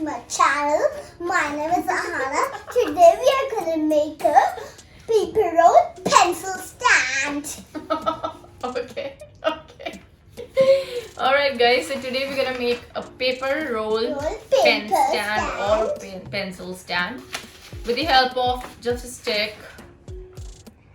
my channel. My name is Ahana. Today we are gonna make a paper roll pencil stand. Okay. Alright guys, so today we're gonna make a paper roll pen stand or pencil stand with the help of just a stick,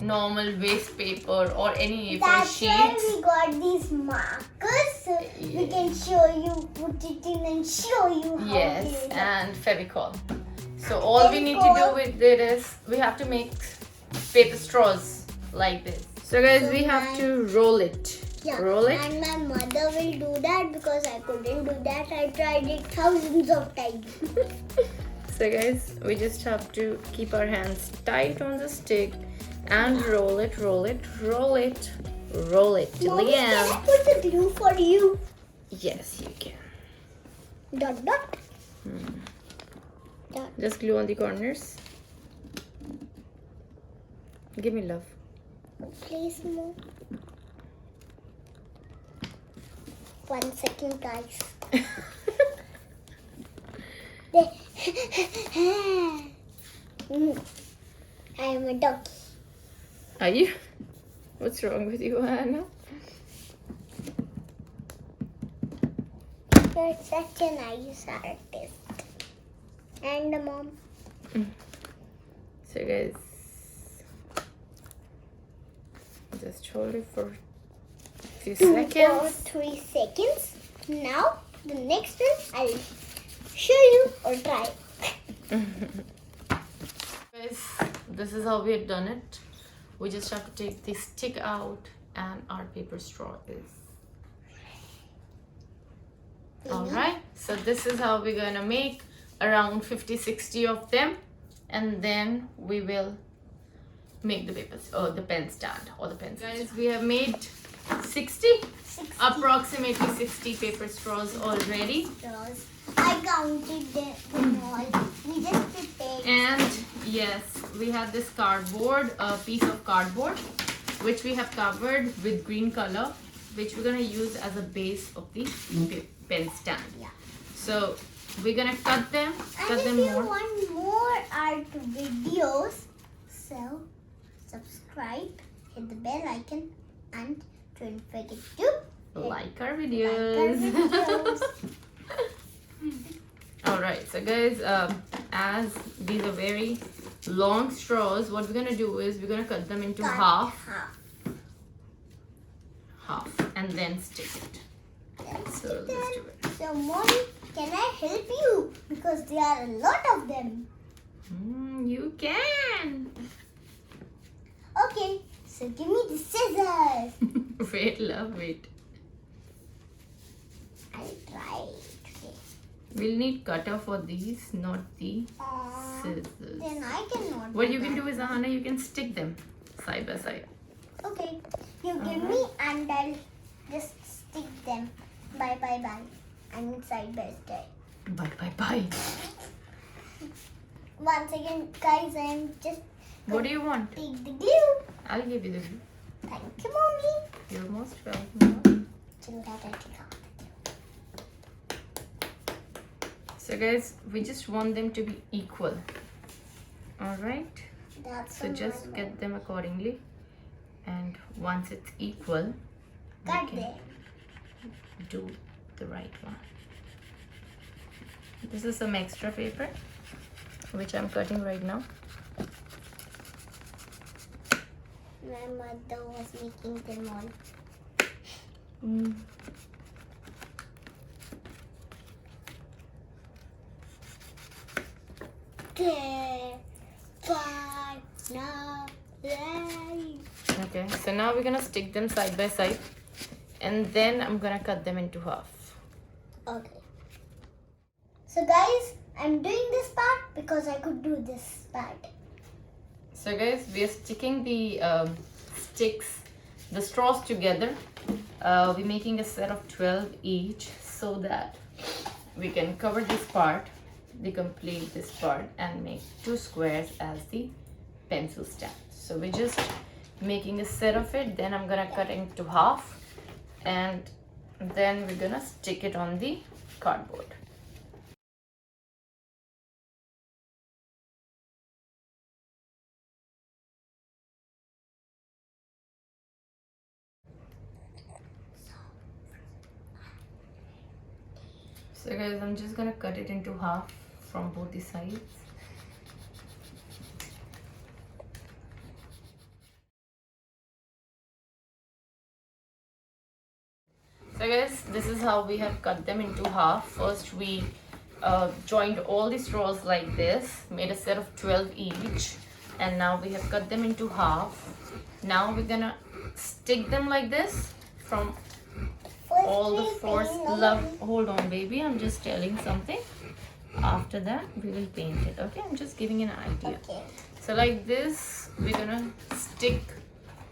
normal waste paper or any A4 That's sheets. why we got these markers so we can show you, put it in and show you how Yes, to do it. and Fevicol. So all we need to do with it is we have to make paper straws like this. So guys, we have to roll it. Yeah, roll it. and my mother will do that because I couldn't do that. I tried it thousands of times. So guys, we just have to keep our hands tight on the stick and roll it till Mommy, the end. can I put the glue for you? Yes, you can. Dot dot. Dot. Just glue on the corners. Give me love. Please move. 1 second, guys. I am a doggy. Are you? What's wrong with you, Anna? You're such a nice artist. And the mom. So guys, just hold it for a few 2 or seconds. 3 seconds. Now, the next one I'll show you or try. Guys, this is how we have done it. We just have to take the stick out and our paper straw is. Alright, so this is how we're gonna make around 50-60 of them, and then we will make the papers or the pen stand or the pencil. Guys, we have made 60, approximately 60 paper straws already. I counted them all. We just prepared. And yes, we have this cardboard, a piece of cardboard, which we have covered with green color, which we're gonna use as a base of the pen stand. Yeah. So we're gonna cut them And if you more. want more art videos, so subscribe, hit the bell icon, and don't forget to Like our like our videos. videos. Alright, so guys, as these are very long straws, what we're gonna do is we're gonna cut them into Cut half, and then stick it. Let's So do let's that. do it. So, Mommy, can I help you? Because there are a lot of them. You can. Okay, so give me the scissors. Wait, love, wait. I'll try it. Okay. We'll need cutter for these, not the scissors. Then I cannot. What you can do is, Ahana, you can stick them side by side. Okay, you give me and I'll just stick them. Bye. I mean side by side. Bye. Once again, guys, I'm just What do you want? take the glue. I'll give you the glue. Thank you, Mommy. You're most welcome. Till that I take out the glue. So guys, we just want them to be equal. Alright? That's So just get them accordingly. And once it's equal, we cut can them. do the right one. This is some extra paper which I'm cutting right now. My mother was making them all. Okay, Okay, so now we're gonna stick them side by side, and then I'm gonna cut them into half. Okay. So guys, I'm doing this part because I could do this part. So guys, we are sticking the the straws together. We're making a set of 12 each so that we can cover this part, complete this part, and make 2 squares as the pencil stand. So we're just making a set of it, then I'm gonna cut into half, and then we're gonna stick it on the cardboard. So guys, I'm just gonna cut it into half from both the sides. So guys, this is how we have cut them into half. First we joined all the straws like this, made a set of 12 each, and now we have cut them into half. Now we're gonna stick them like this from all the four. Hold on baby, I'm just telling something. After that we will paint it. Okay, I'm just giving an idea. Okay. So like this we're gonna stick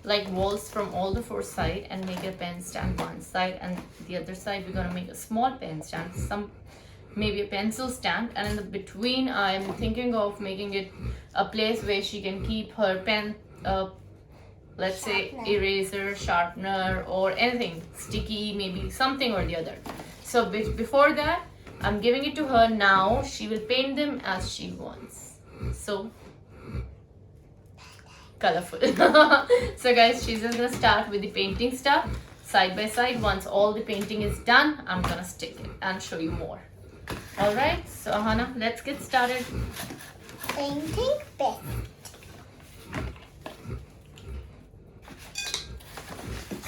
like walls from all the four sides and make a pen stand one side, and the other side we're gonna make a small pen stand, maybe a pencil stand, and in the between I'm thinking of making it a place where she can keep her pen, let's say eraser, sharpener, or anything sticky, maybe something or the other. So before that I'm giving it to her. Now she will paint them as she wants. So colorful. So guys, she's just gonna start with the painting stuff side by side. Once all the painting is done, I'm gonna stick it and show you more. All right, so Ahana, let's get started. Painting pen.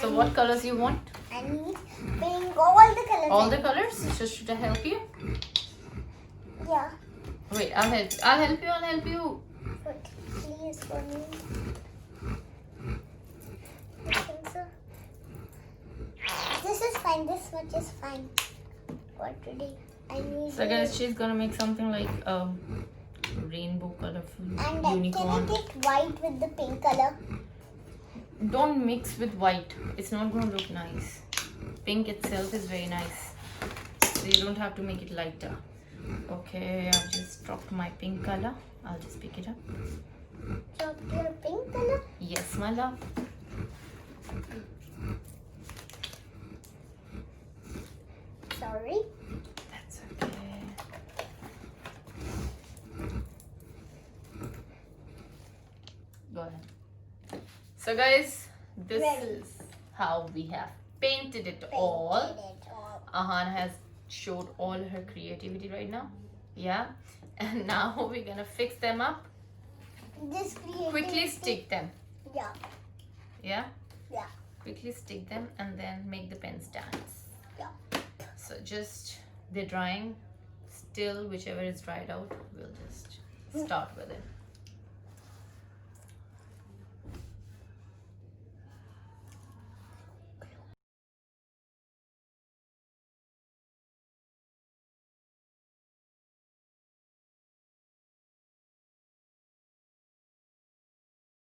So what colors you want? I need pink, all the colors. All the colors? So should I help you? Yeah. Wait, I'll help you. But please for me. I think so. This is fine. This much is fine for today. I need. So guys, she's gonna make something like rainbow colorful and unicorn. can I take white with the pink color? Don't mix with white. It's not gonna look nice. Pink itself is very nice, so you don't have to make it lighter. Okay, I've just dropped my pink color. I'll just pick it up. Drop your pink color? Yes, my love. Sorry. That's okay. Go ahead. So guys, this is how we have painted it all. Ahana has showed all her creativity right now. Yeah. And now we're gonna fix them up. This creativity. Quickly stick them. Yeah. Yeah? Yeah. Quickly stick them and then make the pen stands. Yeah. So just they're drying. Still, whichever is dried out, we'll just start with it.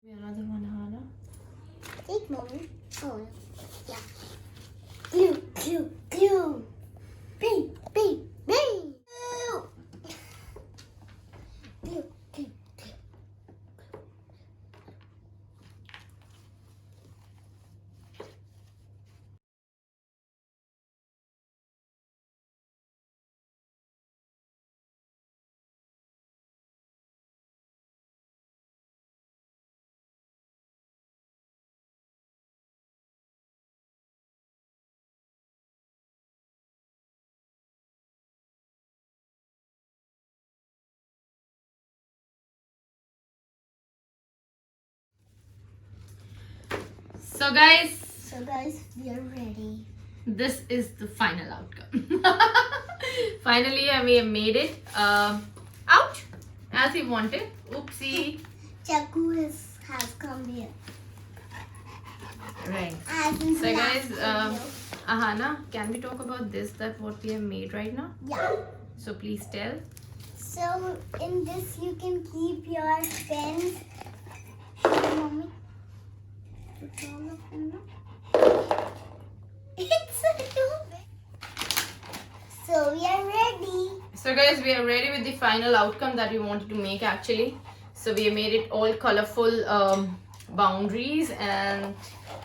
Another one, Hana. Take mommy. Oh, yeah. Glue, glue, glue. Bing, bing, bing. Glue. Glue, glue, glue. So guys, we are ready. this is the final outcome. Finally, I may have made it out as we wanted. Oopsie. Chaku has come here. Right. As in So the guys, last video. Ahana, can we talk about this, that what we have made right now? Yeah. So please tell. So in this you can keep your pens. Hey, mommy. Put all of them now. It's so big. So we are ready. So guys, we are ready with the final outcome that we wanted to make actually. So we have made it all colorful boundaries, and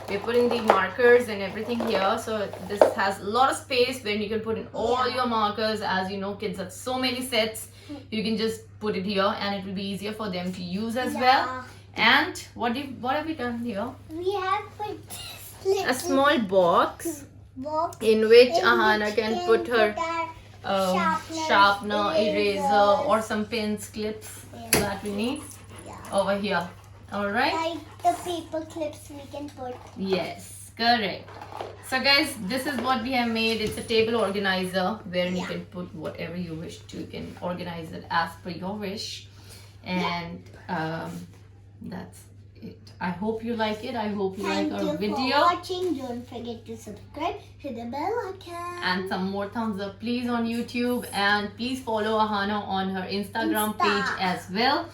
we're putting the markers and everything here. So this has a lot of space where you can put in all your markers. As you know, kids have so many sets. You can just put it here and it will be easier for them to use as well. And what have we done here? We have put this A small box box in which Ahana can put her sharpener, eraser, or some pins, clips Yeah. that we need Yeah. over here. Alright? Like the paper clips we can put. Yes, correct. So guys, this is what we have made. It's a table organizer wherein you Yeah. can put whatever you wish to. You can organize it as per your wish. And that's it. I hope you like it. I hope you like our video. Thank you for watching. Don't forget to subscribe, hit the bell icon. And some more thumbs up please on YouTube. And please follow Ahana on her Instagram page as well.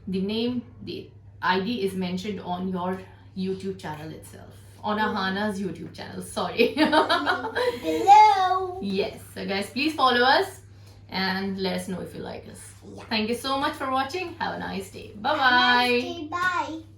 The name, the ID is mentioned on your YouTube channel itself. On Ahana's YouTube channel. Sorry. Below. Yes. So guys, please follow us and let us know if you like us. Yeah. Thank you so much for watching. Have a nice day. Bye Have a bye. nice day. Bye.